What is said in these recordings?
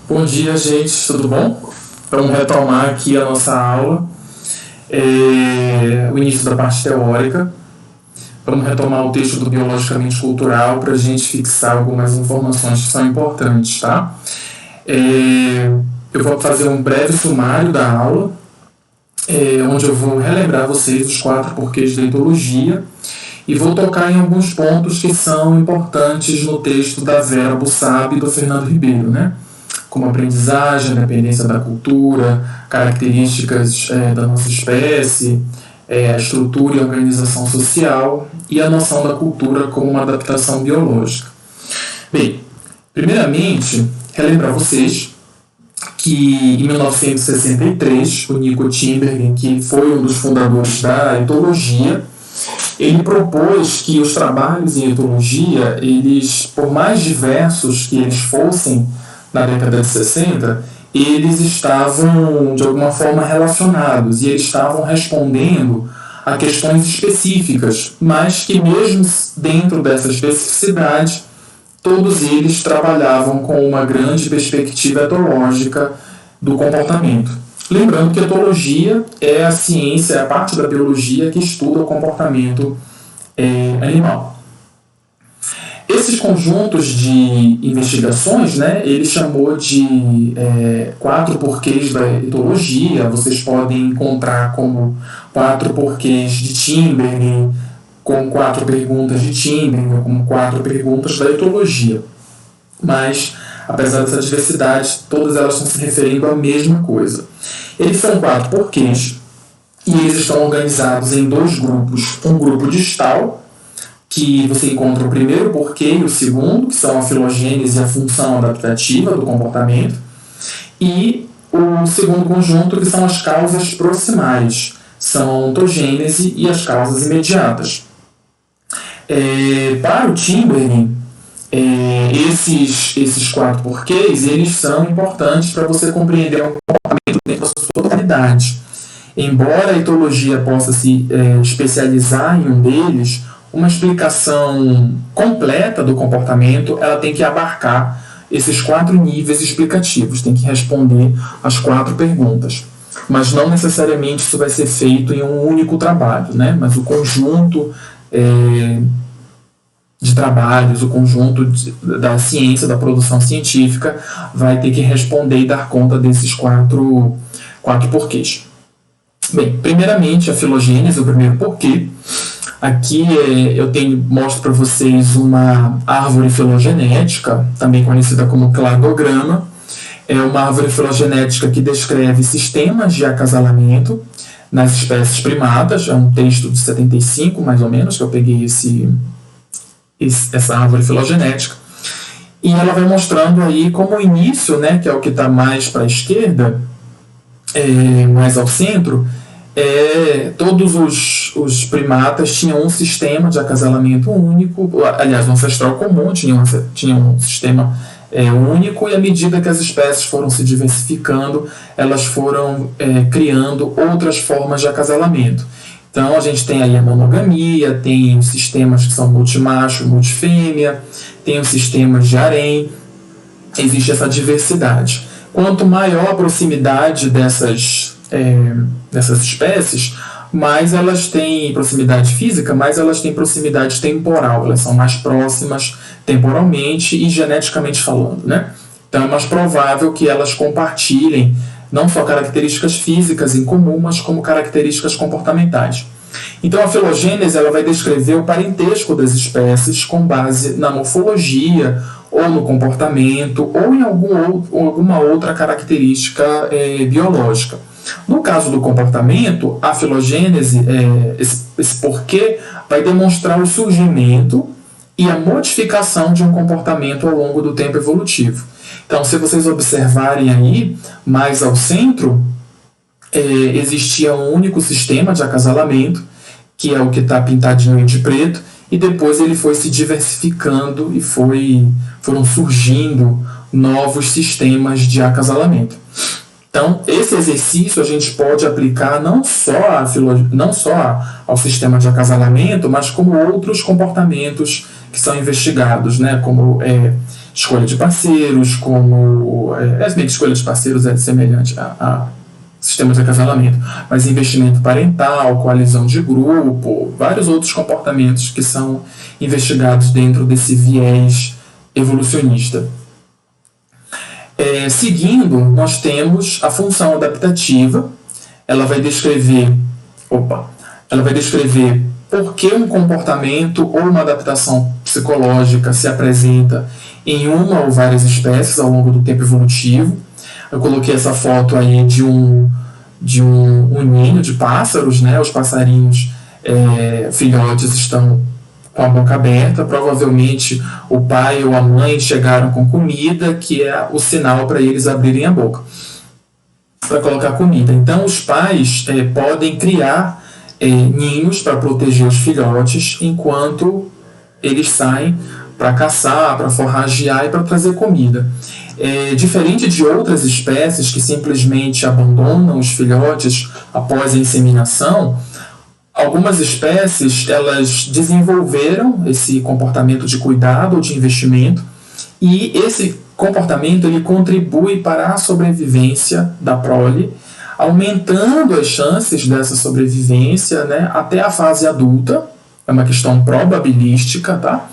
Bom dia, gente, tudo bom? Vamos retomar aqui a nossa aula, o início da parte teórica. Vamos retomar o texto do Biologicamente Cultural para a gente fixar algumas informações que são importantes, tá? Eu vou fazer um breve sumário da aula, onde eu vou relembrar vocês os 4 porquês da etologia e vou tocar em alguns pontos que são importantes no texto da Vera Bussab e do Fernando Ribeiro, né? Como aprendizagem, dependência da cultura, características da nossa espécie, a estrutura e organização social e a noção da cultura como uma adaptação biológica. Bem, primeiramente, relembrar vocês que em 1963, o Nico Tinbergen, que foi um dos fundadores da etologia, ele propôs que os trabalhos em etologia, eles, por mais diversos que eles fossem na década de 60, eles estavam de alguma forma relacionados e eles estavam respondendo a questões específicas, mas que mesmo dentro dessa especificidade, todos eles trabalhavam com uma grande perspectiva etológica do comportamento. Lembrando que a etologia é a ciência, é a parte da biologia que estuda o comportamento animal. Esses conjuntos de investigações, né, ele chamou de 4 porquês da etologia. Vocês podem encontrar como 4 porquês de Tinbergen, como 4 perguntas de Tinbergen, como 4 perguntas da etologia. Mas, apesar dessa diversidade, todas elas estão se referindo à mesma coisa. Eles são 4 porquês e eles estão organizados em 2 grupos. Um grupo distal, que você encontra o primeiro porquê e o segundo, que são a filogênese e a função adaptativa do comportamento, e o segundo conjunto, que são as causas proximais, são a ontogênese e as causas imediatas. Para o Tinbergen, esses 4 porquês, eles são importantes para você compreender o comportamento dentro da sua totalidade. Embora a etologia possa se especializar em um deles, uma explicação completa do comportamento, ela tem que abarcar esses 4 níveis explicativos, tem que responder as 4 perguntas. Mas não necessariamente isso vai ser feito em um único trabalho, né? Mas o conjunto de trabalhos, o conjunto da ciência, da produção científica, vai ter que responder e dar conta desses 4 porquês. Bem, primeiramente, a filogênese, o primeiro porquê. Aqui eu mostro para vocês uma árvore filogenética, também conhecida como cladograma. É uma árvore filogenética que descreve sistemas de acasalamento nas espécies primatas. É um texto de 75, mais ou menos, que eu peguei essa árvore filogenética. E ela vai mostrando aí como o início, né, que é o que está mais para a esquerda, mais ao centro, todos os primatas tinham um sistema de acasalamento único, aliás, um ancestral comum, tinha um sistema único, e à medida que as espécies foram se diversificando, elas foram criando outras formas de acasalamento. Então, a gente tem aí a monogamia, tem sistemas que são multimacho, multifêmea, tem os sistemas de harém, existe essa diversidade. Quanto maior a proximidade dessas espécies, mais elas têm proximidade física, mais elas têm proximidade temporal, elas são mais próximas temporalmente e geneticamente falando, né? Então é mais provável que elas compartilhem não só características físicas em comum, mas como características comportamentais. Então a filogênese ela vai descrever o parentesco das espécies com base na morfologia, ou no comportamento, ou em alguma outra característica biológica. No caso do comportamento, a filogênese, esse porquê, vai demonstrar o surgimento e a modificação de um comportamento ao longo do tempo evolutivo. Então, se vocês observarem aí, mais ao centro, existia um único sistema de acasalamento, que é o que está pintadinho de preto, e depois ele foi se diversificando e foram surgindo novos sistemas de acasalamento. Então, esse exercício a gente pode aplicar não só ao sistema de acasalamento, mas como outros comportamentos que são investigados, né, como escolha de parceiros, como que escolha de parceiros é semelhante a sistema de acasalamento, mas investimento parental, coalizão de grupo, vários outros comportamentos que são investigados dentro desse viés evolucionista. Seguindo, nós temos a função adaptativa. Ela vai descrever por que um comportamento ou uma adaptação psicológica se apresenta em uma ou várias espécies ao longo do tempo evolutivo. Eu coloquei essa foto aí de um ninho de pássaros, né? Os passarinhos filhotes estão com a boca aberta, provavelmente o pai ou a mãe chegaram com comida, que é o sinal para eles abrirem a boca para colocar comida. Então os pais podem criar ninhos para proteger os filhotes enquanto eles saem para caçar, para forragear e para trazer comida. Diferente de outras espécies que simplesmente abandonam os filhotes após a inseminação, algumas espécies elas desenvolveram esse comportamento de cuidado ou de investimento, e esse comportamento ele contribui para a sobrevivência da prole, aumentando as chances dessa sobrevivência, né, até a fase adulta. É uma questão probabilística, tá?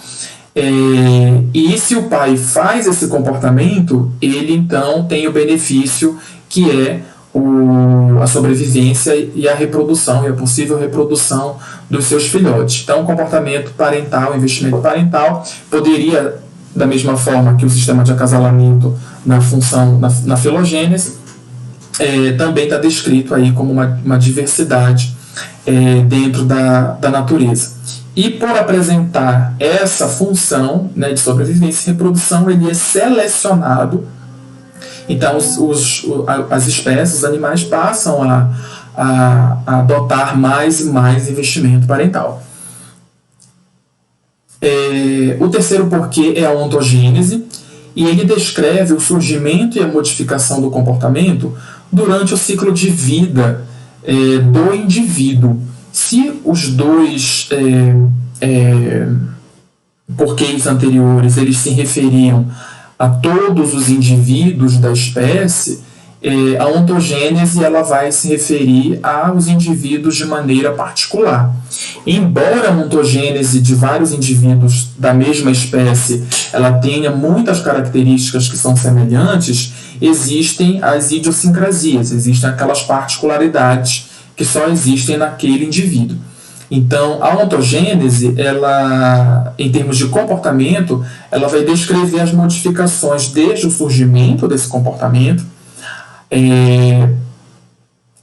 E se o pai faz esse comportamento, ele então tem o benefício que é a sobrevivência e a reprodução, e a possível reprodução dos seus filhotes. Então, o comportamento parental, o investimento parental, poderia, da mesma forma que o sistema de acasalamento na função, na filogênese, também está descrito aí como uma diversidade dentro da natureza. E por apresentar essa função, né, de sobrevivência e reprodução, ele é selecionado. Então as espécies, os animais, passam a adotar mais e mais investimento parental. O terceiro porquê é a ontogênese, e ele descreve o surgimento e a modificação do comportamento durante o ciclo de vida do indivíduo. Se os dois porquês anteriores eles se referiam a todos os indivíduos da espécie, a ontogênese ela vai se referir aos indivíduos de maneira particular. Embora a ontogênese de vários indivíduos da mesma espécie ela tenha muitas características que são semelhantes, existem as idiosincrasias, existem aquelas particularidades que só existem naquele indivíduo. Então, a ontogênese, ela, em termos de comportamento, ela vai descrever as modificações desde o surgimento desse comportamento.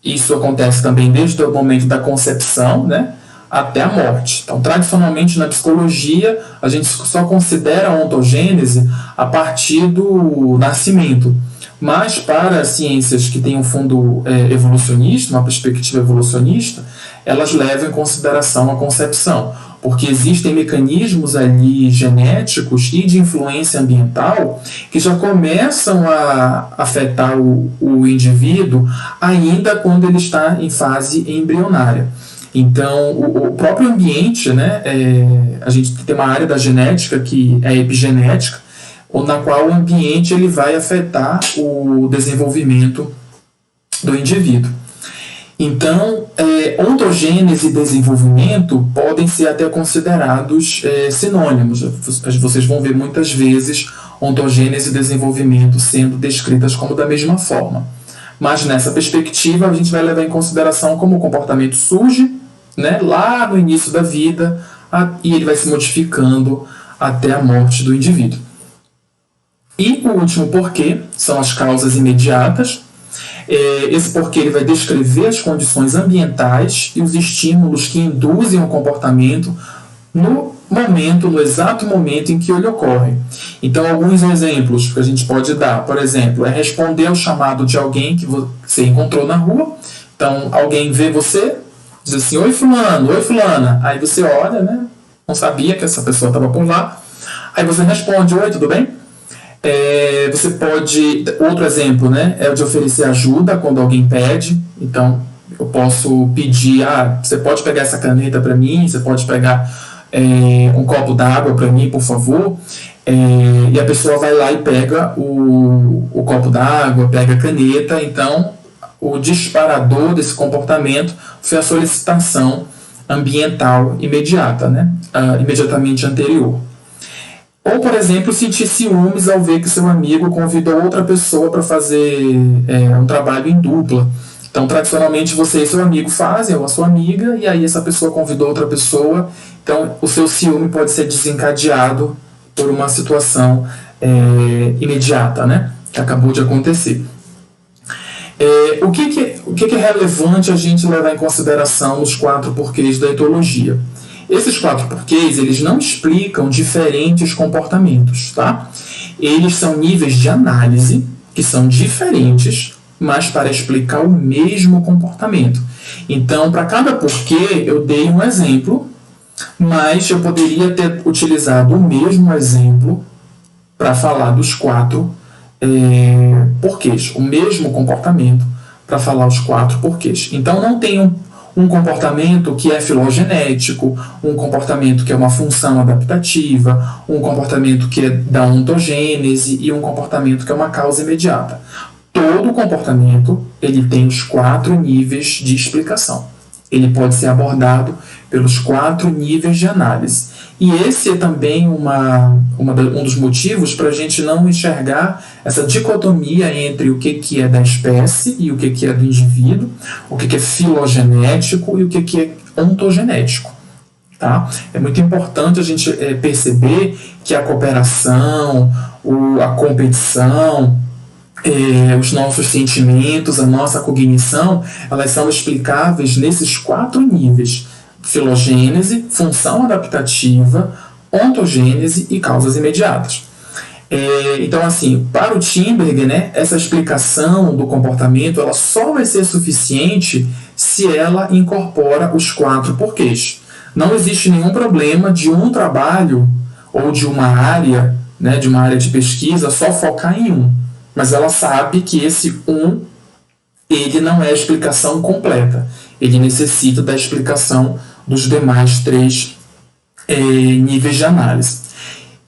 Isso acontece também desde o momento da concepção, né, até a morte. Então, tradicionalmente, na psicologia, a gente só considera a ontogênese a partir do nascimento. Mas para ciências que têm um fundo evolucionista, uma perspectiva evolucionista, elas levam em consideração a concepção, porque existem mecanismos ali genéticos e de influência ambiental que já começam a afetar o indivíduo ainda quando ele está em fase embrionária. Então, o próprio ambiente, né, a gente tem uma área da genética que é a epigenética, na qual o ambiente ele vai afetar o desenvolvimento do indivíduo. Então, ontogênese e desenvolvimento podem ser até considerados sinônimos. Vocês vão ver muitas vezes ontogênese e desenvolvimento sendo descritas como da mesma forma. Mas nessa perspectiva, a gente vai levar em consideração como o comportamento surge, né, lá no início da vida, e ele vai se modificando até a morte do indivíduo. E o último porquê são as causas imediatas. Esse porquê ele vai descrever as condições ambientais e os estímulos que induzem o comportamento no exato momento em que ele ocorre. Então, alguns exemplos que a gente pode dar, por exemplo, é responder ao chamado de alguém que você encontrou na rua. Então, alguém vê você, diz assim, oi fulano, oi fulana. Aí você olha, né? Não sabia que essa pessoa estava por lá. Aí você responde, oi, tudo bem? Você pode, outro exemplo, né, é o de oferecer ajuda quando alguém pede. Então, eu posso pedir, você pode pegar essa caneta para mim, você pode pegar um copo d'água para mim, por favor, e a pessoa vai lá e pega o copo d'água, pega a caneta. Então, o disparador desse comportamento foi a solicitação ambiental imediata, né? Imediatamente anterior. Ou, por exemplo, sentir ciúmes ao ver que seu amigo convidou outra pessoa para fazer um trabalho em dupla. Então, tradicionalmente, você e seu amigo fazem, ou a sua amiga, e aí essa pessoa convidou outra pessoa. Então, o seu ciúme pode ser desencadeado por uma situação imediata, né? Que acabou de acontecer. O que é relevante a gente levar em consideração nos 4 porquês da etologia? Esses 4 porquês, eles não explicam diferentes comportamentos, tá? Eles são níveis de análise que são diferentes, mas para explicar o mesmo comportamento. Então, para cada porquê, eu dei um exemplo, mas eu poderia ter utilizado o mesmo exemplo para falar dos 4 porquês, o mesmo comportamento para falar os 4 porquês. Então, não tem um comportamento que é filogenético, um comportamento que é uma função adaptativa, um comportamento que é da ontogênese e um comportamento que é uma causa imediata. Todo comportamento ele tem os 4 níveis de explicação. Ele pode ser abordado pelos 4 níveis de análise. E esse é também um dos motivos para a gente não enxergar essa dicotomia entre o que é da espécie e o que é do indivíduo, o que é filogenético e o que é ontogenético. Tá? É muito importante a gente perceber que a cooperação, a competição, os nossos sentimentos, a nossa cognição, elas são explicáveis nesses 4 níveis: filogênese, função adaptativa, ontogênese e causas imediatas. Então, assim, para o Tinbergen, né, essa explicação do comportamento ela só vai ser suficiente se ela incorpora os 4 porquês. Não existe nenhum problema de um trabalho ou de uma área, né, de uma área de pesquisa só focar em um. Mas ela sabe que esse ele não é a explicação completa. Ele necessita da explicação dos demais 3 níveis de análise.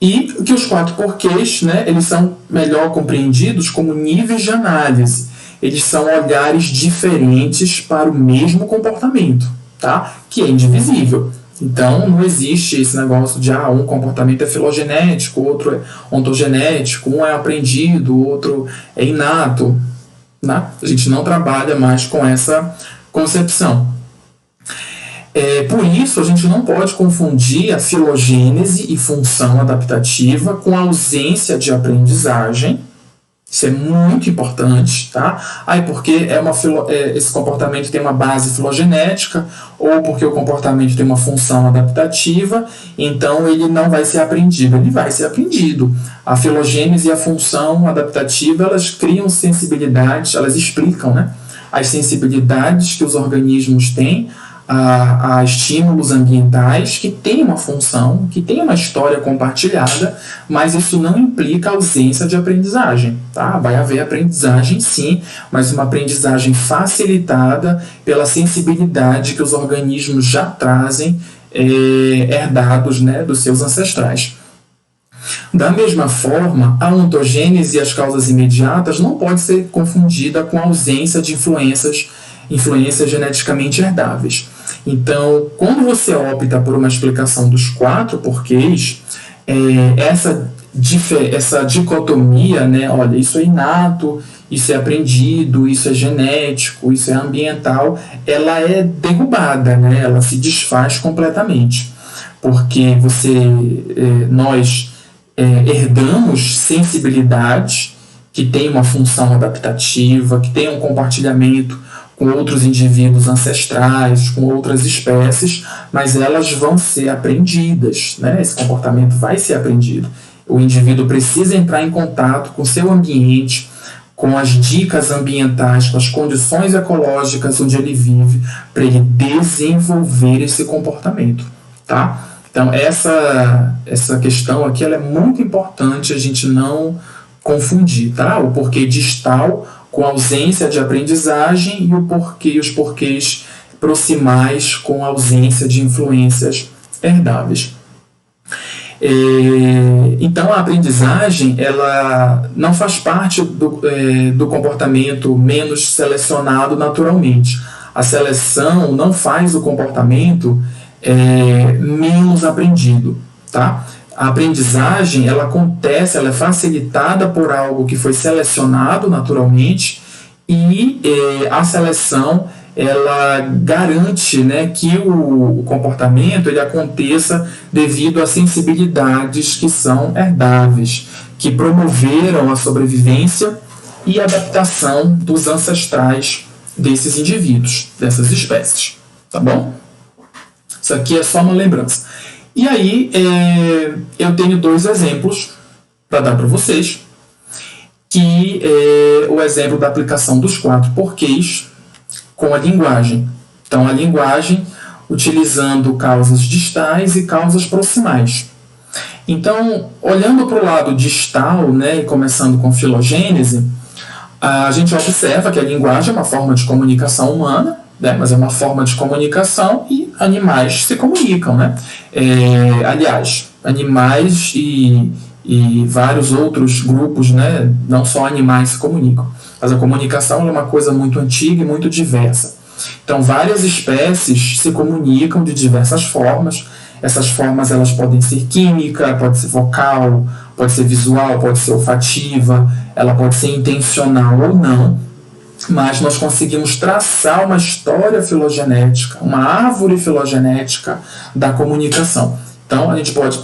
E que os 4 porquês, né, eles são melhor compreendidos como níveis de análise. Eles são olhares diferentes para o mesmo comportamento, tá? Que é indivisível. Então, não existe esse negócio de um comportamento é filogenético, outro é ontogenético, um é aprendido, outro é inato. Né? A gente não trabalha mais com essa concepção. Por isso, a gente não pode confundir a filogênese e função adaptativa com a ausência de aprendizagem. Isso é muito importante, tá? Porque esse comportamento tem uma base filogenética, ou porque o comportamento tem uma função adaptativa, então ele não vai ser aprendido. Ele vai ser aprendido. A filogênese e a função adaptativa, elas criam sensibilidades, elas explicam, né, as sensibilidades que os organismos têm a estímulos ambientais que têm uma função, que têm uma história compartilhada, mas isso não implica a ausência de aprendizagem. Tá? Vai haver aprendizagem sim, mas uma aprendizagem facilitada pela sensibilidade que os organismos já trazem herdados, né, dos seus ancestrais. Da mesma forma, a ontogênese e as causas imediatas não pode ser confundida com a ausência de influências geneticamente herdáveis. Então, quando você opta por uma explicação dos 4 porquês, essa dicotomia, né, olha, isso é inato, isso é aprendido, isso é genético, isso é ambiental, ela é derrubada, né, ela se desfaz completamente, porque nós herdamos sensibilidades que têm uma função adaptativa, que têm um compartilhamento com outros indivíduos ancestrais, com outras espécies, mas elas vão ser aprendidas, né? Esse comportamento vai ser aprendido. O indivíduo precisa entrar em contato com o seu ambiente, com as dicas ambientais, com as condições ecológicas onde ele vive, para ele desenvolver esse comportamento, tá? Então, essa questão aqui ela é muito importante a gente não confundir, tá? O porquê distal com ausência de aprendizagem e os porquês proximais com ausência de influências herdáveis. Então, a aprendizagem ela não faz parte do comportamento menos selecionado naturalmente. A seleção não faz o comportamento menos aprendido, tá? A aprendizagem ela acontece, ela é facilitada por algo que foi selecionado naturalmente e a seleção ela garante, né, que o comportamento ele aconteça devido a sensibilidades que são herdáveis, que promoveram a sobrevivência e adaptação dos ancestrais desses indivíduos, dessas espécies. Tá bom? Isso aqui é só uma lembrança. E aí, eu tenho 2 exemplos para dar para vocês, que é o exemplo da aplicação dos 4 porquês com a linguagem. Então, a linguagem utilizando causas distais e causas proximais. Então, olhando para o lado distal, né, e começando com filogênese, a gente observa que a linguagem é uma forma de comunicação humana, né, mas é uma forma de comunicação e animais se comunicam. Né? Aliás, animais e vários outros grupos, né, não só animais se comunicam. Mas a comunicação é uma coisa muito antiga e muito diversa. Então, várias espécies se comunicam de diversas formas. Essas formas elas podem ser química, pode ser vocal, pode ser visual, pode ser olfativa, ela pode ser intencional ou não. Mas nós conseguimos traçar uma história filogenética, uma árvore filogenética da comunicação. Então, a gente pode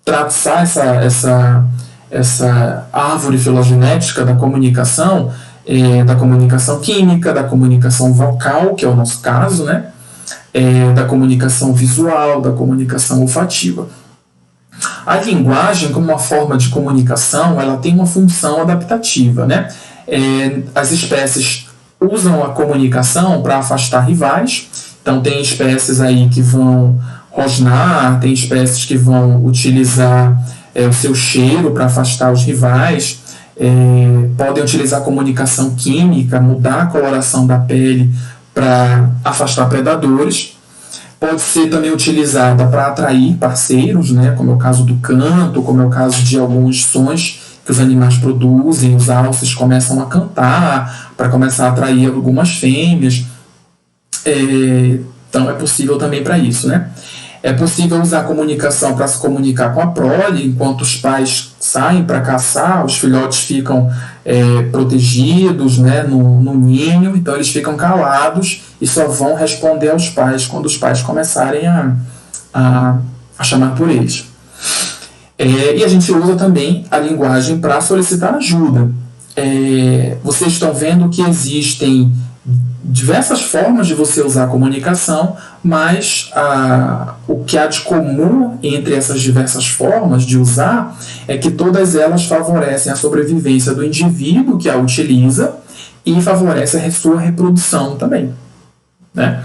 traçar essa árvore filogenética da comunicação química, da comunicação vocal, que é o nosso caso, né? Da comunicação visual, da comunicação olfativa. A linguagem, como uma forma de comunicação, ela tem uma função adaptativa, né? As espécies usam a comunicação para afastar rivais. Então, tem espécies aí que vão rosnar, tem espécies que vão utilizar o seu cheiro para afastar os rivais, podem utilizar a comunicação química, mudar a coloração da pele para afastar predadores. Pode ser também utilizada para atrair parceiros, né, como é o caso do canto, como é o caso de alguns sons que os animais produzem, os alces começam a cantar para começar a atrair algumas fêmeas. Então é possível também para isso, né? É possível usar a comunicação para se comunicar com a prole, enquanto os pais saem para caçar, os filhotes ficam protegidos, né, no ninho, então eles ficam calados e só vão responder aos pais quando os pais começarem a chamar por eles. E a gente usa também a linguagem para solicitar ajuda. Vocês estão vendo que existem diversas formas de você usar a comunicação, mas o que há de comum entre essas diversas formas de usar é que todas elas favorecem a sobrevivência do indivíduo que a utiliza e favorecem a sua reprodução também. Né?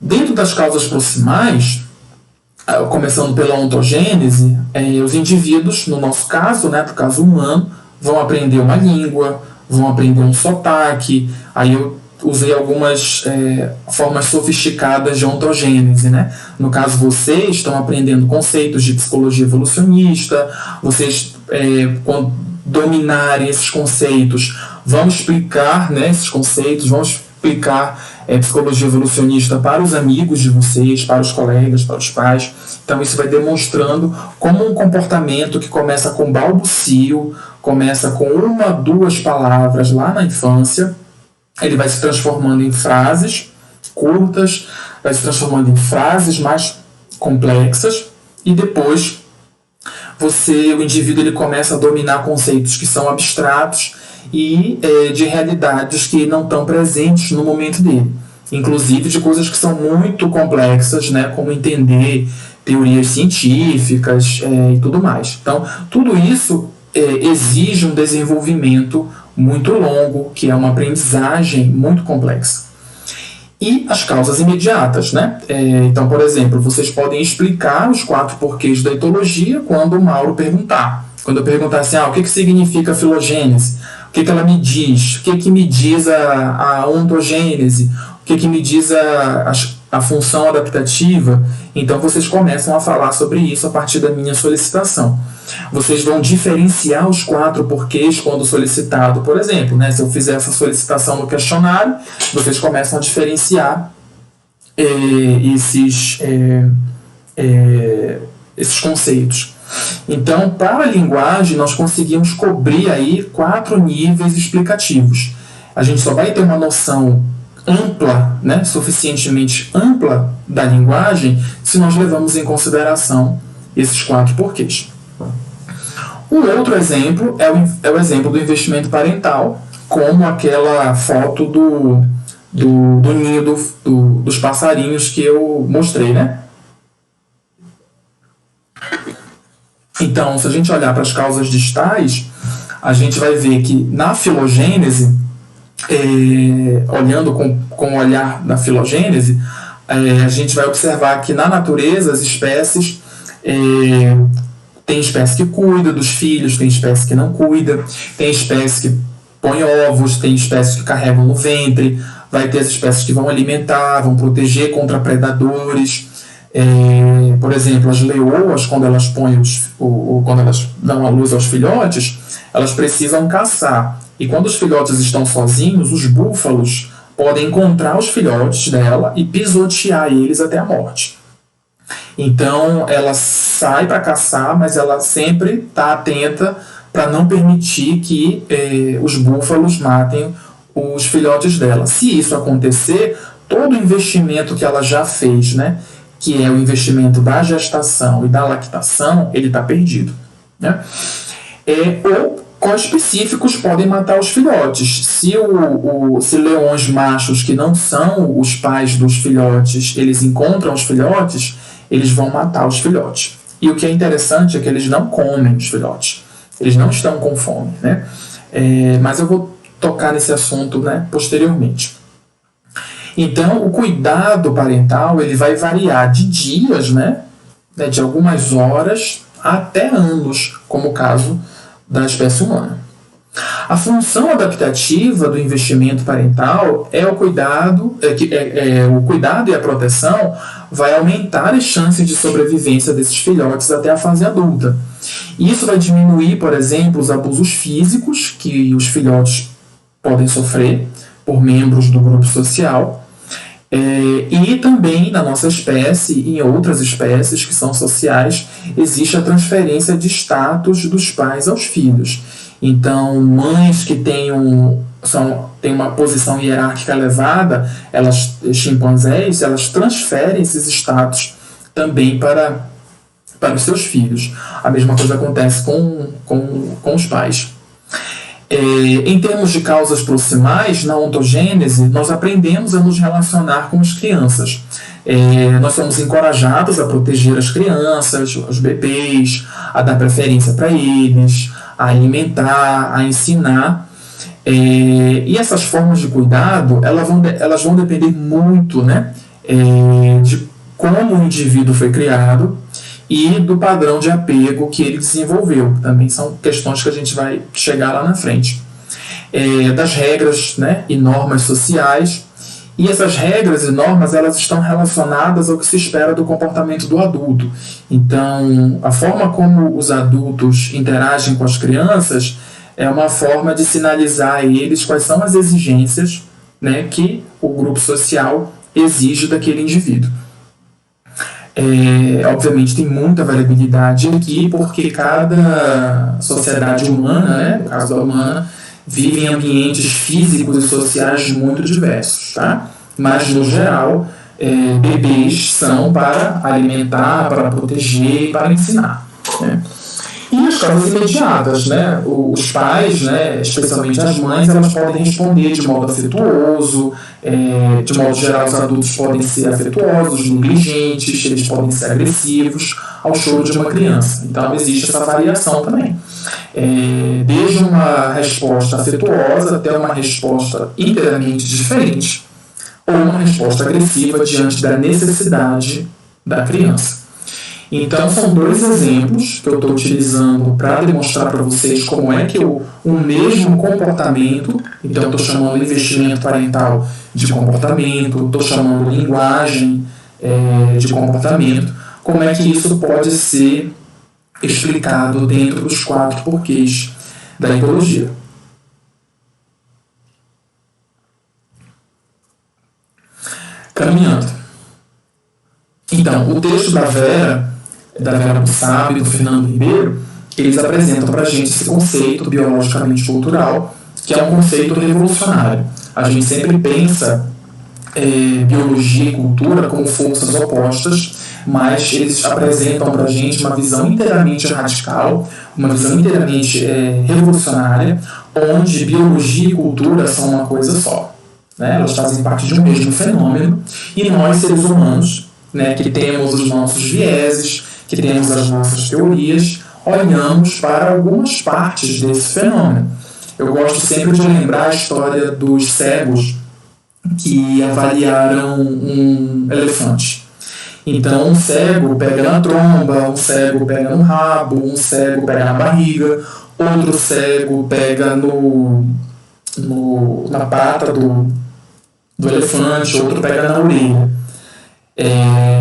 Dentro das causas proximais, começando pela ontogênese, os indivíduos, no nosso caso, né, no caso humano, vão aprender uma língua, vão aprender um sotaque. Aí eu usei algumas formas sofisticadas de ontogênese, né? No caso, vocês estão aprendendo conceitos de psicologia evolucionista, vocês, quando dominarem esses conceitos, vão explicar, né, esses conceitos, vão explicar psicologia evolucionista para os amigos de vocês, para os colegas, para os pais. Então isso vai demonstrando como um comportamento que começa com balbucio, começa com 1, 2 palavras lá na infância, ele vai se transformando em frases curtas, vai se transformando em frases mais complexas e depois o indivíduo ele começa a dominar conceitos que são abstratos e de realidades que não estão presentes no momento dele. Inclusive de coisas que são muito complexas, né, como entender teorias científicas e tudo mais. Então, tudo isso exige um desenvolvimento muito longo, que é uma aprendizagem muito complexa. E as causas imediatas, né? Então, por exemplo, vocês podem explicar os 4 porquês da etologia quando o Mauro perguntar. Quando eu perguntar assim, o que significa filogênese? O que ela me diz? O que me diz a ontogênese? O que me diz a função adaptativa? Então vocês começam a falar sobre isso a partir da minha solicitação. Vocês vão diferenciar os 4 porquês quando solicitado. Por exemplo, né, se eu fizer essa solicitação no questionário, vocês começam a diferenciar esses conceitos. Então, para a linguagem, nós conseguimos cobrir aí 4 níveis explicativos. A gente só vai ter uma noção ampla, né, suficientemente ampla da linguagem, se nós levamos em consideração esses 4 porquês. O outro exemplo é o exemplo do investimento parental, como aquela foto do ninho dos passarinhos que eu mostrei, né? Então, se a gente olhar para as causas distais, a gente vai ver que na filogênese, olhando com o olhar da filogênese, a gente vai observar que na natureza as espécies, tem espécie que cuida dos filhos, tem espécie que não cuida, tem espécie que põe ovos, tem espécies que carregam no ventre, vai ter as espécies que vão alimentar, vão proteger contra predadores. Por exemplo, as leoas, quando elas quando elas dão à luz aos filhotes, elas precisam caçar. E quando os filhotes estão sozinhos, os búfalos podem encontrar os filhotes dela e pisotear eles até a morte. Então, ela sai para caçar, mas ela sempre está atenta para não permitir que os búfalos matem os filhotes dela. Se isso acontecer, todo o investimento que ela já fez, né, que é o investimento da gestação e da lactação, ele está perdido, né? Ou conespecíficos podem matar os filhotes. Se leões machos que não são os pais dos filhotes, eles encontram os filhotes, eles vão matar os filhotes. E o que é interessante é que eles não comem os filhotes. Eles não estão com fome, né? Mas eu vou tocar nesse assunto, né, posteriormente. Então, o cuidado parental ele vai variar de dias, né, de algumas horas até anos, como o caso da espécie humana. A função adaptativa do investimento parental é o cuidado, o cuidado e a proteção vai aumentar as chances de sobrevivência desses filhotes até a fase adulta. Isso vai diminuir, por exemplo, os abusos físicos que os filhotes podem sofrer por membros do grupo social. E também na nossa espécie e em outras espécies que são sociais, existe a transferência de status dos pais aos filhos. Então, mães que têm uma posição hierárquica elevada, chimpanzés, elas transferem esses status também para os seus filhos. A mesma coisa acontece com os pais. Em termos de causas proximais, na ontogênese, nós aprendemos a nos relacionar com as crianças. Nós somos encorajados a proteger as crianças, os bebês, a dar preferência para eles, a alimentar, a ensinar. E essas formas de cuidado, elas vão depender muito, né, de como o indivíduo foi criado e do padrão de apego que ele desenvolveu. Também são questões que a gente vai chegar lá na frente. Das regras, né, e normas sociais. E essas regras e normas elas estão relacionadas ao que se espera do comportamento do adulto. Então, a forma como os adultos interagem com as crianças é uma forma de sinalizar a eles quais são as exigências, né, que o grupo social exige daquele indivíduo. Obviamente tem muita variabilidade aqui, porque cada sociedade humana, né, no caso da humana, vive em ambientes físicos e sociais muito diversos, tá? Mas, no geral, bebês são para alimentar, para proteger e para ensinar, né? E as causas imediatas, né? Os pais, né, especialmente as mães, elas podem responder de modo afetuoso. De modo geral, os adultos podem ser afetuosos, negligentes, eles podem ser agressivos ao choro de uma criança. Então, existe essa variação também. Desde uma resposta afetuosa até uma resposta inteiramente diferente, ou uma resposta agressiva diante da necessidade da criança. Então, são 2 exemplos que eu estou utilizando para demonstrar para vocês como é que o mesmo comportamento, então eu estou chamando investimento parental de comportamento, estou chamando linguagem de comportamento, como é que isso pode ser explicado dentro dos 4 porquês da etologia. Caminhando. Então, o texto da Vera Bussab e do Fernando Ribeiro, eles apresentam para a gente esse conceito biologicamente cultural, que é um conceito revolucionário. A gente sempre pensa biologia e cultura como forças opostas, mas eles apresentam para a gente uma visão inteiramente radical, uma visão inteiramente revolucionária, onde biologia e cultura são uma coisa só. Né? Elas fazem parte de um mesmo fenômeno, e nós, seres humanos, né, que temos os nossos vieses, que temos as nossas teorias, olhamos para algumas partes desse fenômeno. Eu gosto sempre de lembrar a história dos cegos que avaliaram um elefante. Então, um cego pega na tromba, um cego pega no rabo, um cego pega na barriga, outro cego pega na pata do elefante, outro pega na orelha.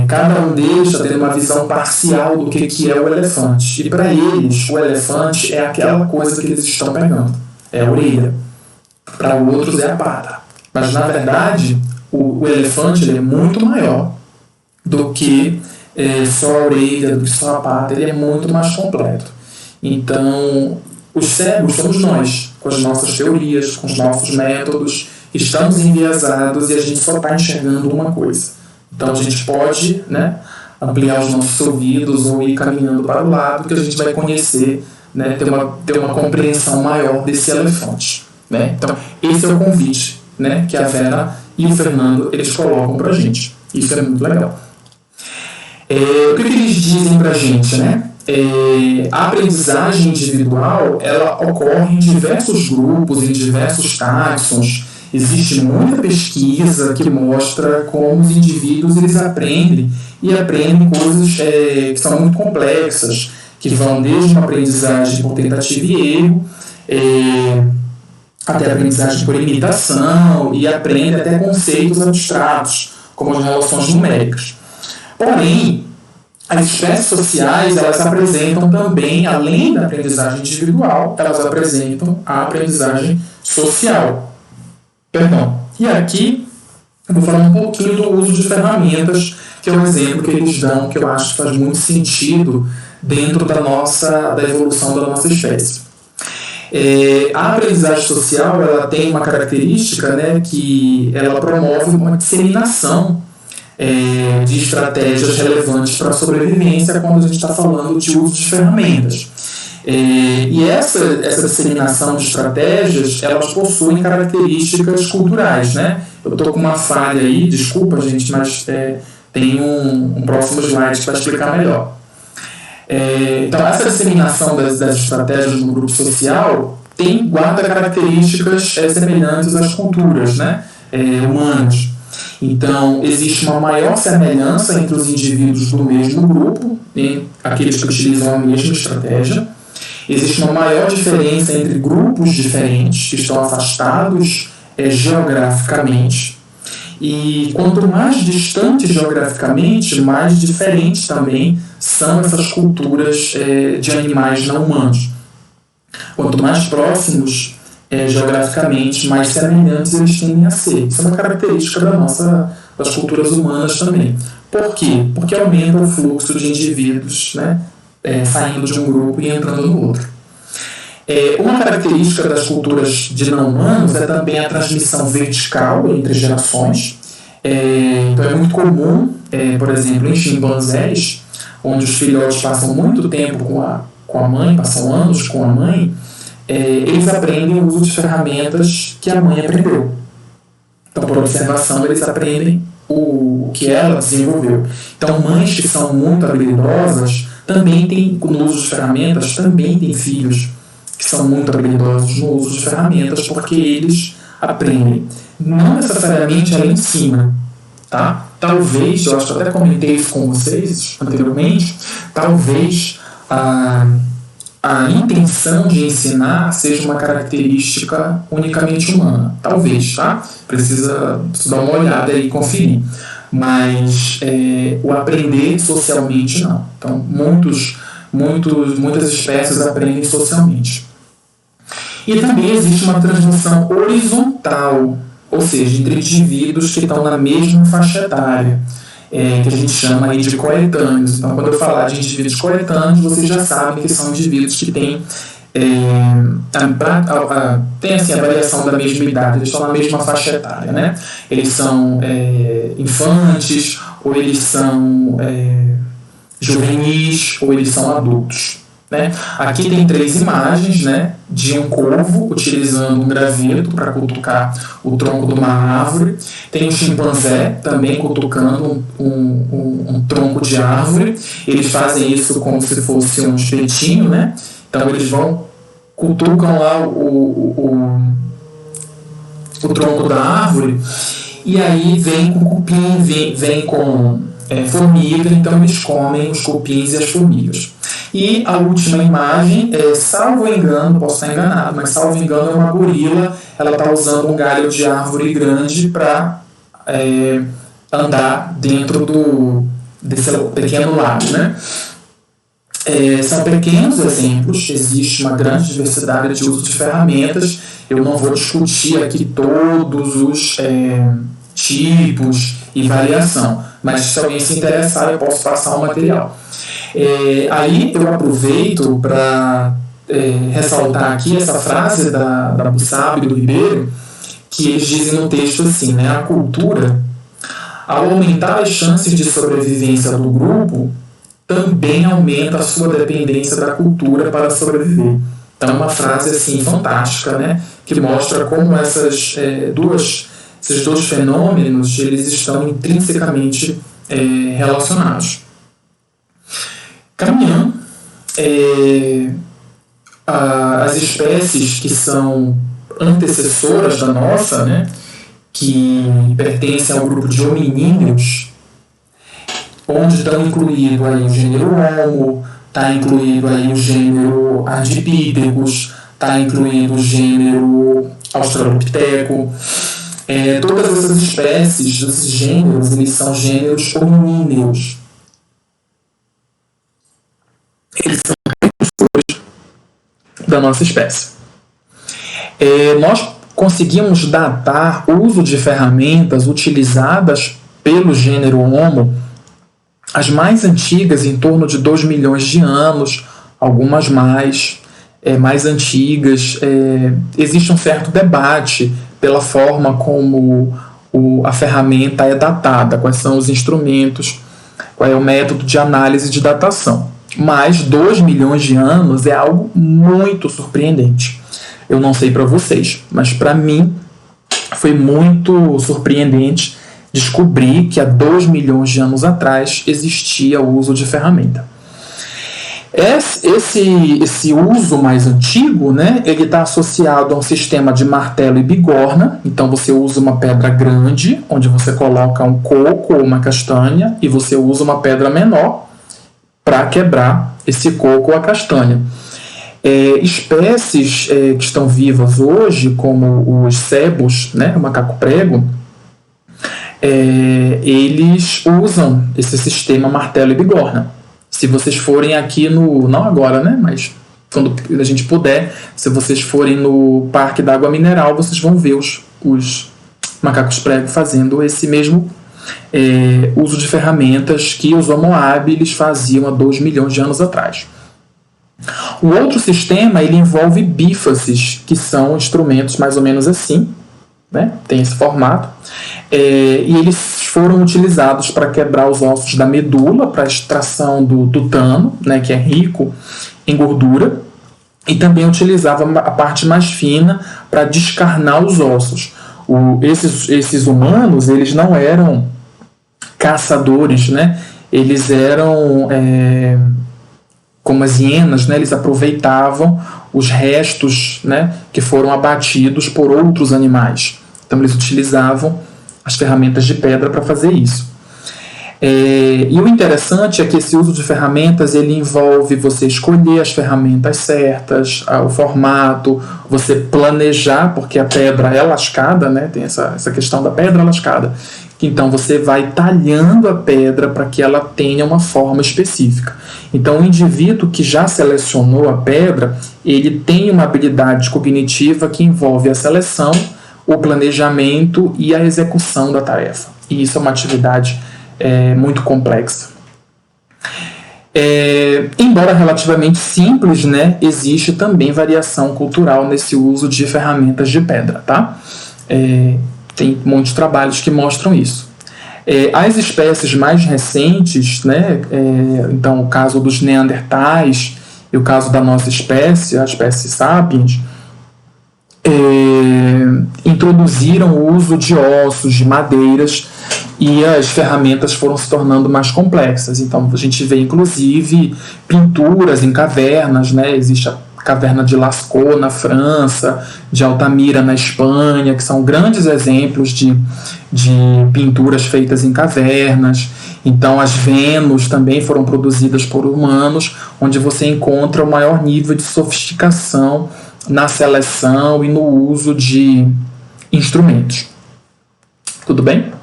Cada um deles está tendo uma visão parcial do que é o elefante. E para eles, o elefante é aquela coisa que eles estão pegando. É a orelha. Para outros é a pata. Mas, na verdade, o elefante ele é muito maior do que só a orelha, do que só a pata. Ele é muito mais completo. Então, os cegos somos nós, com as nossas teorias, com os nossos métodos. Estamos enviesados e a gente só está enxergando uma coisa. Então, a gente pode, né, ampliar os nossos ouvidos ou ir caminhando para o lado que a gente vai conhecer, né, ter uma compreensão maior desse elefante. Né? Então, esse é o convite, né, que a Vera e o Fernando eles colocam para a gente. Isso é muito legal. O que eles dizem para a gente? Né? A aprendizagem individual ela ocorre em diversos grupos, em diversos táxons. Existe muita pesquisa que mostra como os indivíduos eles aprendem coisas que são muito complexas, que vão desde uma aprendizagem por tentativa e erro, até aprendizagem por imitação, e aprende até conceitos abstratos, como as relações numéricas. Porém, as espécies sociais elas apresentam também, além da aprendizagem individual, elas apresentam a aprendizagem social. E aqui eu vou falar um pouquinho do uso de ferramentas, que é um exemplo que eles dão, que eu acho que faz muito sentido dentro da evolução da nossa espécie. A aprendizagem social ela tem uma característica, né, que ela promove uma disseminação de estratégias relevantes para a sobrevivência quando a gente está falando de uso de ferramentas. E essa disseminação de estratégias, elas possuem características culturais, né? Eu estou com uma falha aí, desculpa gente, mas tem um próximo slide para explicar melhor. Então, essa disseminação das estratégias no grupo social guarda características semelhantes às culturas, né? Humanas. Então, existe uma maior semelhança entre os indivíduos do mesmo grupo, aqueles que utilizam a mesma estratégia. Existe uma maior diferença entre grupos diferentes que estão afastados geograficamente. E quanto mais distantes geograficamente, mais diferentes também são essas culturas de animais não humanos. Quanto mais próximos geograficamente, mais semelhantes eles tendem a ser. Isso é uma característica das culturas humanas também. Por quê? Porque aumenta o fluxo de indivíduos, né, saindo de um grupo e entrando no outro. Uma característica das culturas de não humanos é também a transmissão vertical entre gerações. Então é muito comum, por exemplo, em chimpanzés, onde os filhotes passam muito tempo com a mãe, passam anos com a mãe, eles aprendem o uso de ferramentas que a mãe aprendeu. Então, por observação, eles aprendem o que ela desenvolveu. Então, mães que são muito habilidosas também têm, no uso de ferramentas, também têm filhos que são muito habilidosos no uso de ferramentas, porque eles aprendem. Não necessariamente ela ensina, tá? Talvez, eu acho que até comentei isso com vocês anteriormente, talvez a intenção de ensinar seja uma característica unicamente humana. Talvez, tá? Precisa dar uma olhada e conferir. mas o aprender socialmente não. Então, muitas espécies aprendem socialmente. E também existe uma transmissão horizontal, ou seja, entre indivíduos que estão na mesma faixa etária, que a gente chama aí de coetâneos. Então, quando eu falar de indivíduos coetâneos, vocês já sabem que são indivíduos que têm tem assim, a variação da mesma idade, eles estão na mesma faixa etária, né? Eles são infantes, ou eles são juvenis, ou eles são adultos, né? Aqui tem 3 imagens, né, de um corvo utilizando um graveto para cutucar o tronco de uma árvore. Tem um chimpanzé também cutucando um tronco de árvore. Eles fazem isso como se fosse um espetinho, né? Então eles cutucam lá o tronco da árvore, e aí vem com cupim, vem com formiga, então eles comem os cupins e as formigas. E a última imagem, salvo engano, posso estar enganado, mas salvo engano é uma gorila, ela está usando um galho de árvore grande para andar dentro desse pequeno lago, né? São pequenos exemplos, existe uma grande diversidade de uso de ferramentas. Eu não vou discutir aqui todos os tipos e variação, mas se alguém se interessar, eu posso passar o material. Aí eu aproveito para ressaltar aqui essa frase da Bussab e do Ribeiro, que eles dizem no texto assim, né? A cultura, ao aumentar as chances de sobrevivência do grupo, também aumenta a sua dependência da cultura para sobreviver. Então é uma frase assim fantástica, né, que mostra como esses dois fenômenos eles estão intrinsecamente relacionados. Caminhando, as espécies que são antecessoras da nossa, né, que pertencem ao grupo de hominíneos, onde estão incluído aí o gênero Homo, está incluído aí o gênero Ardipithecus, está incluído o gênero Australopithecus. Todas essas espécies, esses gêneros, eles são gêneros hominíneos. Eles são precursores da nossa espécie. Nós conseguimos datar o uso de ferramentas utilizadas pelo gênero Homo. As mais antigas, em torno de 2 milhões de anos, algumas mais antigas. Existe um certo debate pela forma como a ferramenta é datada, quais são os instrumentos, qual é o método de análise de datação. Mas 2 milhões de anos é algo muito surpreendente. Eu não sei para vocês, mas para mim foi muito surpreendente descobrir que há 2 milhões de anos atrás existia o uso de ferramenta. Esse uso mais antigo, né, ele está associado a um sistema de martelo e bigorna. Então você usa uma pedra grande, onde você coloca um coco ou uma castanha, e você usa uma pedra menor para quebrar esse coco ou a castanha. Espécies que estão vivas hoje, como os sebos, né, o macaco prego, eles usam esse sistema martelo e bigorna. Se vocês forem aqui não agora, né, mas quando a gente puder, se vocês forem no Parque da Água Mineral, vocês vão ver os macacos prego fazendo esse mesmo uso de ferramentas que os Homo habilis faziam há 2 milhões de anos atrás. O outro sistema ele envolve bífaces, que são instrumentos mais ou menos assim, né? Tem esse formato, e eles foram utilizados para quebrar os ossos da medula, para extração do tutano, né, que é rico em gordura, e também utilizava a parte mais fina para descarnar os ossos. Esses humanos eles não eram caçadores, né? Eles eram como as hienas, né? Eles aproveitavam os restos, né, que foram abatidos por outros animais. Então eles utilizavam as ferramentas de pedra para fazer isso. E o interessante é que esse uso de ferramentas ele envolve você escolher as ferramentas certas, o formato, você planejar, porque a pedra é lascada, né? Tem essa questão da pedra lascada. Então você vai talhando a pedra para que ela tenha uma forma específica. Então o indivíduo que já selecionou a pedra, ele tem uma habilidade cognitiva que envolve a seleção, o planejamento e a execução da tarefa. E isso é uma atividade muito complexa. Embora relativamente simples, né, existe também variação cultural nesse uso de ferramentas de pedra, tá? Tem muitos trabalhos que mostram isso. As espécies mais recentes, né, então o caso dos neandertais e o caso da nossa espécie, a espécie sapiens, introduziram o uso de ossos, de madeiras, e as ferramentas foram se tornando mais complexas. Então a gente vê inclusive pinturas em cavernas, né? Existe a caverna de Lascaux na França, de Altamira na Espanha, que são grandes exemplos de pinturas feitas em cavernas. Então as Vênus também foram produzidas por humanos, onde você encontra o maior nível de sofisticação na seleção e no uso de instrumentos. Tudo bem?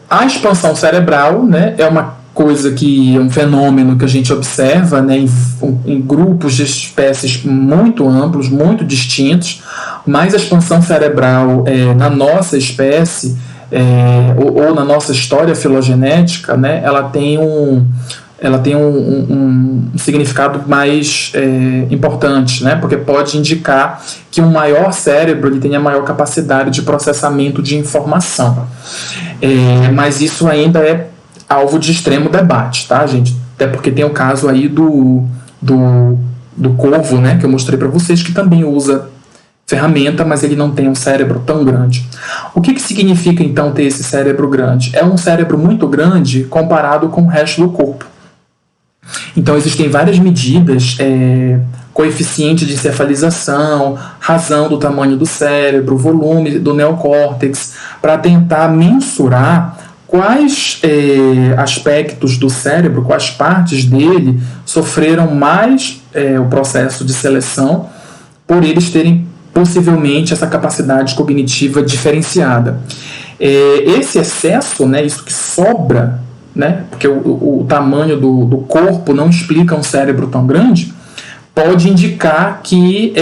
A expansão cerebral, né, é uma coisa que é um fenômeno que a gente observa, né, em grupos de espécies muito amplos, muito distintos, mas a expansão cerebral na nossa espécie ou na nossa história filogenética, né, ela tem um significado mais importante, né? Porque pode indicar que um maior cérebro ele tenha maior capacidade de processamento de informação. Mas isso ainda é alvo de extremo debate, tá, gente? Até porque tem o caso aí do corvo, né? Que eu mostrei para vocês, que também usa ferramenta, mas ele não tem um cérebro tão grande. O que significa, então, ter esse cérebro grande? É um cérebro muito grande comparado com o resto do corpo. Então existem várias medidas, coeficiente de encefalização, razão do tamanho do cérebro, volume do neocórtex, para tentar mensurar quais aspectos do cérebro, quais partes dele sofreram mais o processo de seleção, por eles terem possivelmente essa capacidade cognitiva diferenciada. Esse excesso, né, isso que sobra, né, porque o tamanho do corpo não explica um cérebro tão grande, pode indicar que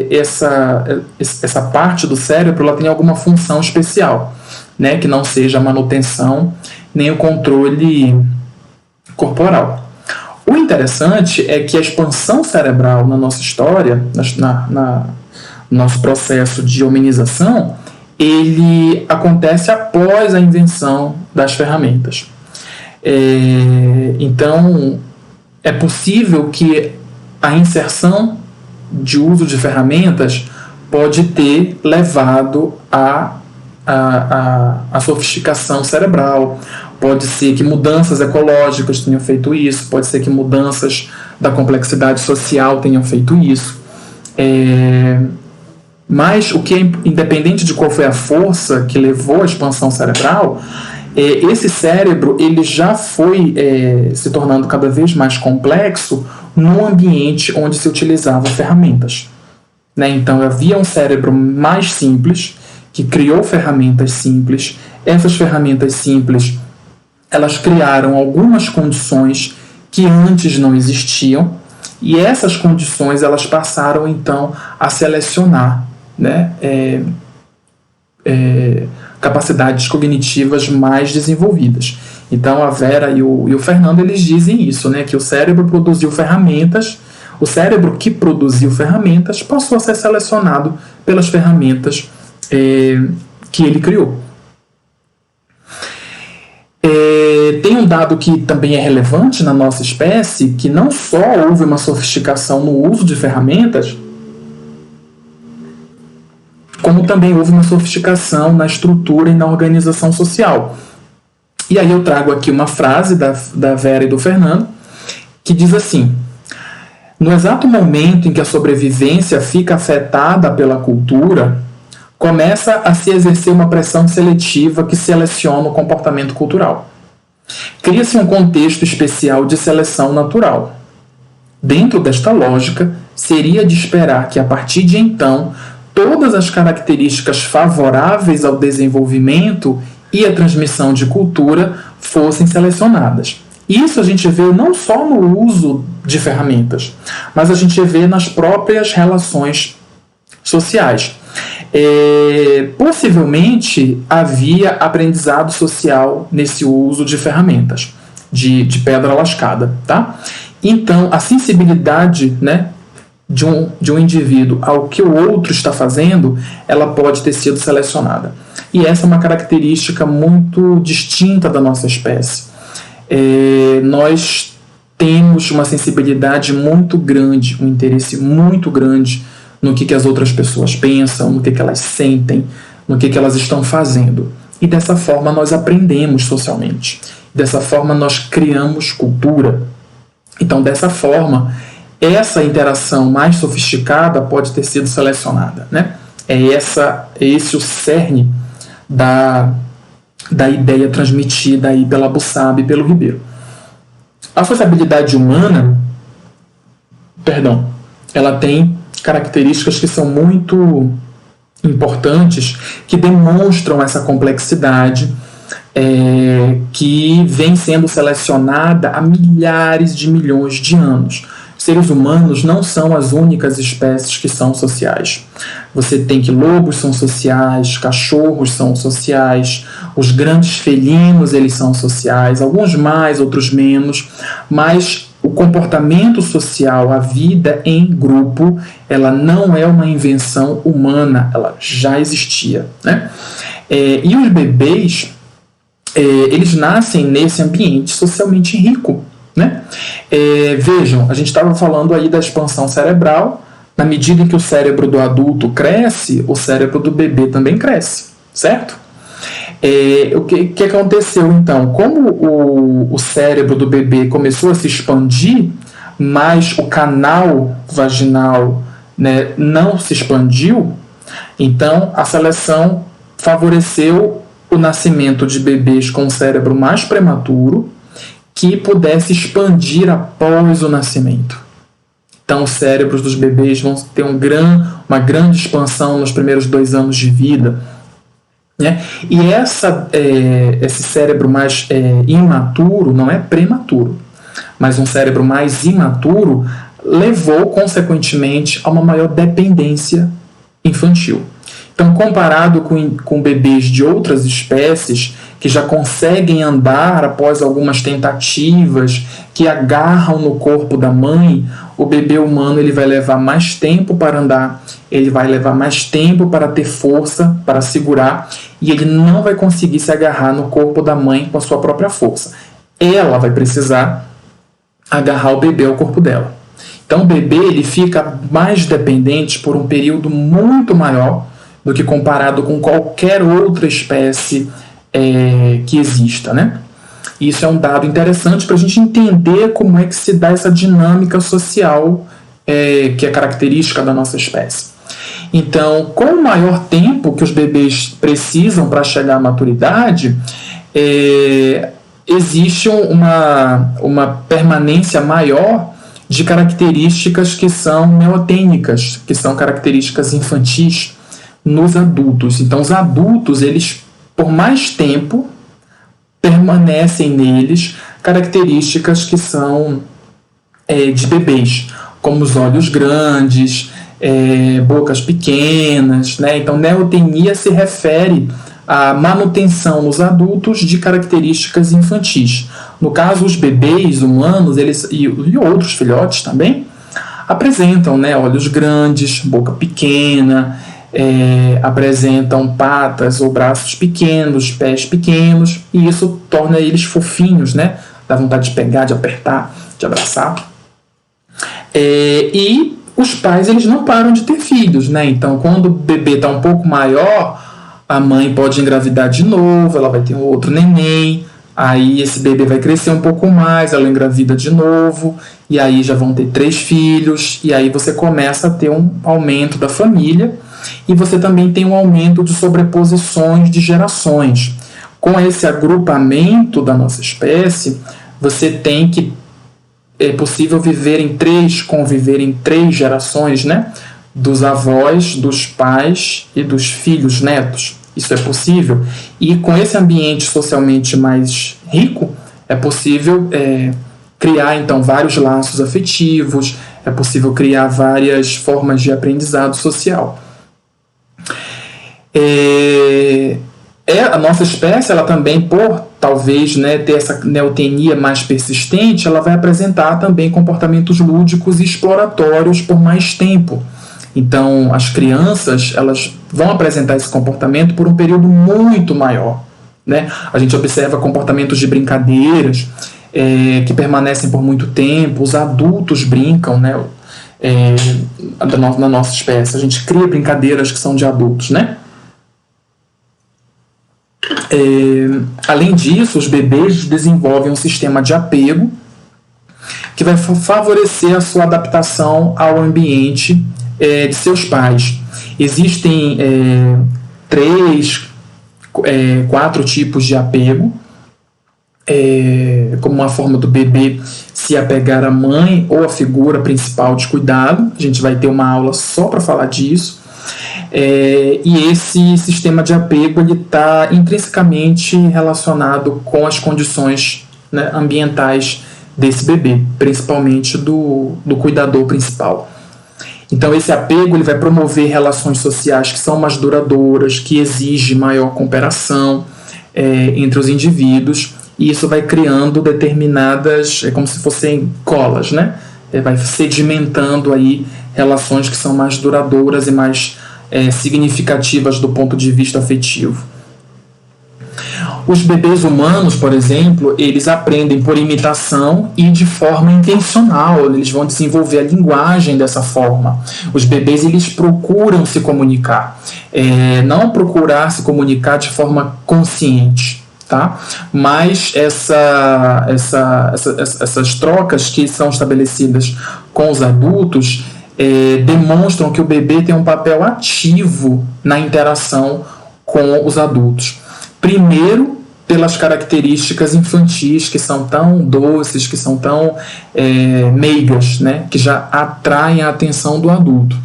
essa parte do cérebro ela tem alguma função especial, né, que não seja a manutenção nem o controle corporal. O interessante é que a expansão cerebral na nossa história, no nosso processo de hominização, ele acontece após a invenção das ferramentas. Então, é possível que a inserção de uso de ferramentas pode ter levado à sofisticação cerebral. Pode ser que mudanças ecológicas tenham feito isso, pode ser que mudanças da complexidade social tenham feito isso. Mas o que é independente de qual foi a força que levou à expansão cerebral, esse cérebro ele já foi se tornando cada vez mais complexo no ambiente onde se utilizavam ferramentas, né? Então havia um cérebro mais simples que criou ferramentas simples. Essas ferramentas simples elas criaram algumas condições que antes não existiam, e essas condições elas passaram então a selecionar, né, capacidades cognitivas mais desenvolvidas. Então a Vera e o Fernando eles dizem isso, né, que o cérebro produziu ferramentas, o cérebro que produziu ferramentas passou a ser selecionado pelas ferramentas que ele criou. Tem um dado que também é relevante na nossa espécie, que não só houve uma sofisticação no uso de ferramentas, como também houve uma sofisticação na estrutura e na organização social. E aí eu trago aqui uma frase da Vera e do Fernando, que diz assim: no exato momento em que a sobrevivência fica afetada pela cultura, começa a se exercer uma pressão seletiva que seleciona o comportamento cultural. Cria-se um contexto especial de seleção natural. Dentro desta lógica, seria de esperar que, a partir de então, todas as características favoráveis ao desenvolvimento e à transmissão de cultura fossem selecionadas. Isso a gente vê não só no uso de ferramentas, mas a gente vê nas próprias relações sociais. Possivelmente havia aprendizado social nesse uso de ferramentas, de pedra lascada, tá? Então, a sensibilidade, né, de um indivíduo ao que o outro está fazendo, ela pode ter sido selecionada. E essa é uma característica muito distinta da nossa espécie. Nós temos uma sensibilidade muito grande, um interesse muito grande no que as outras pessoas pensam, no que elas sentem, no que elas estão fazendo. E dessa forma nós aprendemos socialmente. Dessa forma nós criamos cultura. Então, dessa forma, essa interação mais sofisticada pode ter sido selecionada, né? É esse o cerne da ideia transmitida aí pela Bussab e pelo Ribeiro. A sociabilidade humana, ela tem características que são muito importantes, que demonstram essa complexidade que vem sendo selecionada há milhares de milhões de anos. Seres humanos não são as únicas espécies que são sociais. Você tem que lobos são sociais, cachorros são sociais, os grandes felinos eles são sociais, alguns mais, outros menos, mas o comportamento social, a vida em grupo, ela não é uma invenção humana, ela já existia, né? E os bebês, eles nascem nesse ambiente socialmente rico, né? Vejam, a gente estava falando aí da expansão cerebral. Na medida em que o cérebro do adulto cresce, o cérebro do bebê também cresce, certo? O que aconteceu então? Como o cérebro do bebê começou a se expandir, mas o canal vaginal, né, não se expandiu, então a seleção favoreceu o nascimento de bebês com um cérebro mais prematuro que pudesse expandir após o nascimento. Então, os cérebros dos bebês vão ter uma grande expansão nos primeiros 2 anos de vida, né? E esse cérebro mais imaturo, não é prematuro, mas um cérebro mais imaturo, levou, consequentemente, a uma maior dependência infantil. Então, comparado com bebês de outras espécies que já conseguem andar após algumas tentativas, que agarram no corpo da mãe, o bebê humano ele vai levar mais tempo para andar, ele vai levar mais tempo para ter força, para segurar, e ele não vai conseguir se agarrar no corpo da mãe com a sua própria força. Ela vai precisar agarrar o bebê ao corpo dela. Então, o bebê ele fica mais dependente por um período muito maior do que comparado com qualquer outra espécie que exista, né? Isso é um dado interessante para a gente entender como é que se dá essa dinâmica social que é característica da nossa espécie. Então, com o maior tempo que os bebês precisam para chegar à maturidade, existe uma permanência maior de características que são neotênicas, que são características infantis nos adultos. Então, os adultos, eles, por mais tempo, permanecem neles características que são de bebês, como os olhos grandes, bocas pequenas, né? Então, neotenia se refere à manutenção nos adultos de características infantis. No caso, os bebês humanos e outros filhotes também apresentam, né, olhos grandes, boca pequena, apresentam patas ou braços pequenos, pés pequenos, e isso torna eles fofinhos, né? Dá vontade de pegar, de apertar, de abraçar. E os pais, eles não param de ter filhos, né? Então, quando o bebê está um pouco maior, a mãe pode engravidar de novo, ela vai ter um outro neném, aí esse bebê vai crescer um pouco mais, ela engravida de novo, e aí já vão ter 3 filhos, e aí você começa a ter um aumento da família, e você também tem um aumento de sobreposições de gerações. Com esse agrupamento da nossa espécie, você tem que é possível conviver em 3 gerações, né? dos avós, dos pais e dos filhos, netos. Isso é possível. E com esse ambiente socialmente mais rico, é possível criar, então, vários laços afetivos, é possível criar várias formas de aprendizado social. A nossa espécie, ela também, por talvez, né, ter essa neotenia mais persistente, ela vai apresentar também comportamentos lúdicos e exploratórios por mais tempo. Então, as crianças, elas vão apresentar esse comportamento por um período muito maior, né? A gente observa comportamentos de brincadeiras que permanecem por muito tempo. Os adultos brincam, né, na nossa espécie. A gente cria brincadeiras que são de adultos, né? Além disso, os bebês desenvolvem um sistema de apego que vai favorecer a sua adaptação ao ambiente de seus pais. Existem 3, 4 tipos de apego, como uma forma do bebê se apegar à mãe ou à figura principal de cuidado. A gente vai ter uma aula só para falar disso. E esse sistema de apego está intrinsecamente relacionado com as condições, né, ambientais desse bebê, principalmente do cuidador principal. Então, esse apego ele vai promover relações sociais que são mais duradouras, que exigem maior cooperação entre os indivíduos, e isso vai criando determinadas, como se fossem colas, né? Vai sedimentando aí relações que são mais duradouras e mais significativas do ponto de vista afetivo. Os bebês humanos, por exemplo, eles aprendem por imitação e de forma intencional. Eles vão desenvolver a linguagem dessa forma. Os bebês, eles procuram se comunicar. Não procurar se comunicar de forma consciente, tá? Mas essas trocas que são estabelecidas com os adultos demonstram que o bebê tem um papel ativo na interação com os adultos. Primeiro, pelas características infantis, que são tão doces, que são tão meigas, né, que já atraem a atenção do adulto.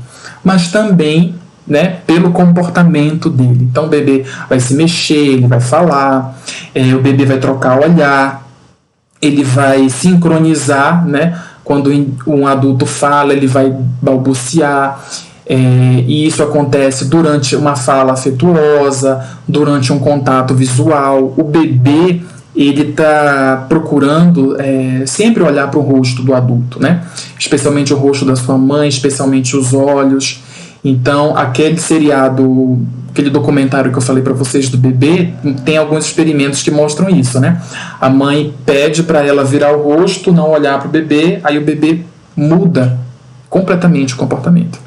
Mas também, né, pelo comportamento dele. Então o bebê vai se mexer, ele vai falar, o bebê vai trocar olhar, ele vai sincronizar, né, quando um adulto fala, ele vai balbuciar. E isso acontece durante uma fala afetuosa, durante um contato visual. O bebê ele está procurando sempre olhar para o rosto do adulto, né? Especialmente o rosto da sua mãe, especialmente os olhos. Então, aquele seriado, aquele documentário que eu falei para vocês do bebê, tem alguns experimentos que mostram isso, né? A mãe pede para ela virar o rosto, não olhar para o bebê, aí o bebê muda completamente o comportamento.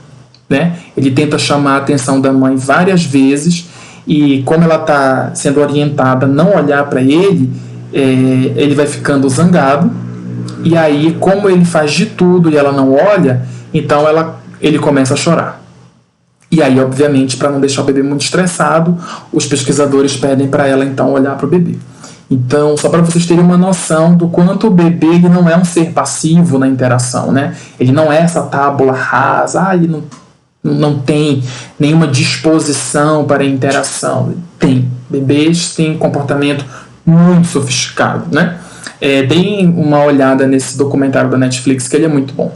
Né? Ele tenta chamar a atenção da mãe várias vezes e, como ela está sendo orientada a não olhar para ele, ele vai ficando zangado, e aí, como ele faz de tudo e ela não olha, então ele começa a chorar. E aí, obviamente, para não deixar o bebê muito estressado, os pesquisadores pedem para ela então olhar para o bebê. Então, só para vocês terem uma noção do quanto o bebê ele não é um ser passivo na interação, né? Ele não é essa tábula rasa, ele não tem nenhuma disposição para a interação. Bebês têm um comportamento muito sofisticado, né? Deem uma olhada nesse documentário da Netflix, que ele é muito bom.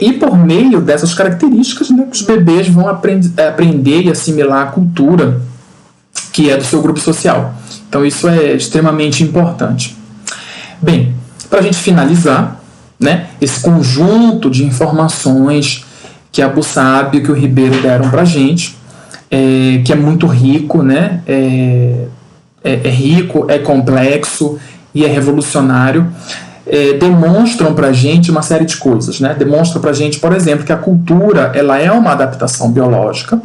E por meio dessas características, né, os bebês vão aprender e assimilar a cultura que é do seu grupo social. Então isso é extremamente importante. Bem, para a gente finalizar, né, esse conjunto de informações que a Bussab e que o Ribeiro deram para a gente, que é muito rico, né? É rico, é complexo e é revolucionário, demonstram para a gente uma série de coisas, né? Demonstram para a gente, por exemplo, que a cultura ela é uma adaptação biológica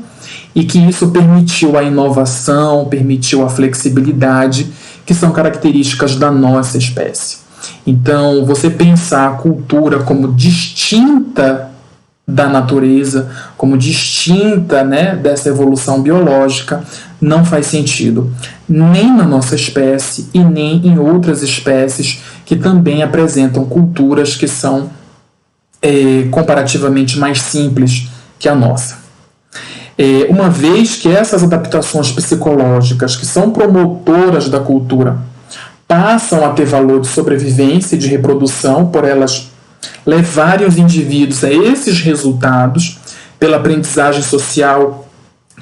e que isso permitiu a inovação, permitiu a flexibilidade, que são características da nossa espécie. Então, você pensar a cultura como distinta da natureza, como distinta, né, dessa evolução biológica, não faz sentido, nem na nossa espécie e nem em outras espécies que também apresentam culturas que são comparativamente mais simples que a nossa. Uma vez que essas adaptações psicológicas, que são promotoras da cultura, passam a ter valor de sobrevivência e de reprodução, por elas levarem os indivíduos a esses resultados, pela aprendizagem social,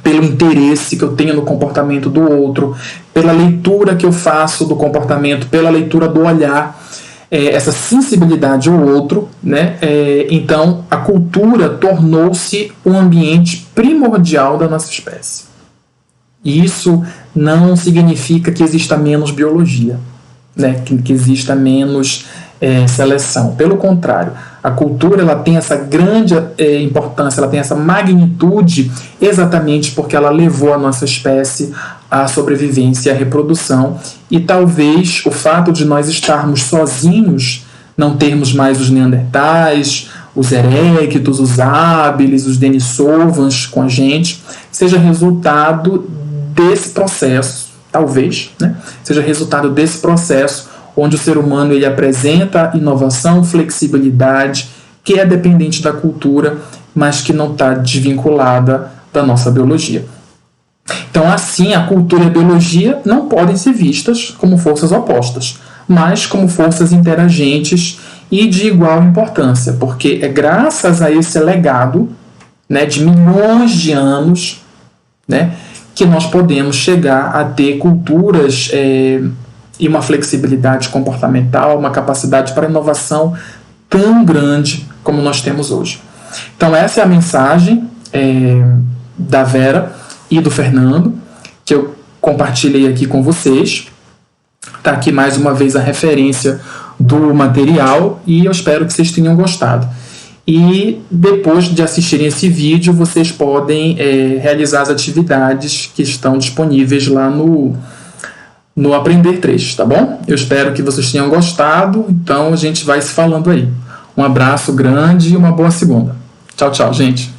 pelo interesse que eu tenho no comportamento do outro, pela leitura que eu faço do comportamento, pela leitura do olhar, essa sensibilidade ao outro, né? Então a cultura tornou-se um ambiente primordial da nossa espécie. E isso não significa que exista menos biologia, né? Que exista menos seleção. Pelo contrário, a cultura ela tem essa grande importância, ela tem essa magnitude exatamente porque ela levou a nossa espécie à sobrevivência e à reprodução, e talvez o fato de nós estarmos sozinhos, não termos mais os neandertais, os erectos, os hábiles, os denisovans com a gente, seja resultado desse processo, talvez, né? Seja resultado desse processo onde o ser humano ele apresenta inovação, flexibilidade, que é dependente da cultura, mas que não está desvinculada da nossa biologia. Então, assim, a cultura e a biologia não podem ser vistas como forças opostas, mas como forças interagentes e de igual importância, porque é graças a esse legado, né, de milhões de anos, né, que nós podemos chegar a ter culturas e uma flexibilidade comportamental, uma capacidade para inovação tão grande como nós temos hoje. Então essa é a mensagem da Vera e do Fernando, que eu compartilhei aqui com vocês. Está aqui mais uma vez a referência do material e eu espero que vocês tenham gostado. E depois de assistirem esse vídeo, vocês podem realizar as atividades que estão disponíveis lá no Aprender 3, tá bom? Eu espero que vocês tenham gostado, então a gente vai se falando aí. Um abraço grande e uma boa segunda. Tchau, tchau, gente.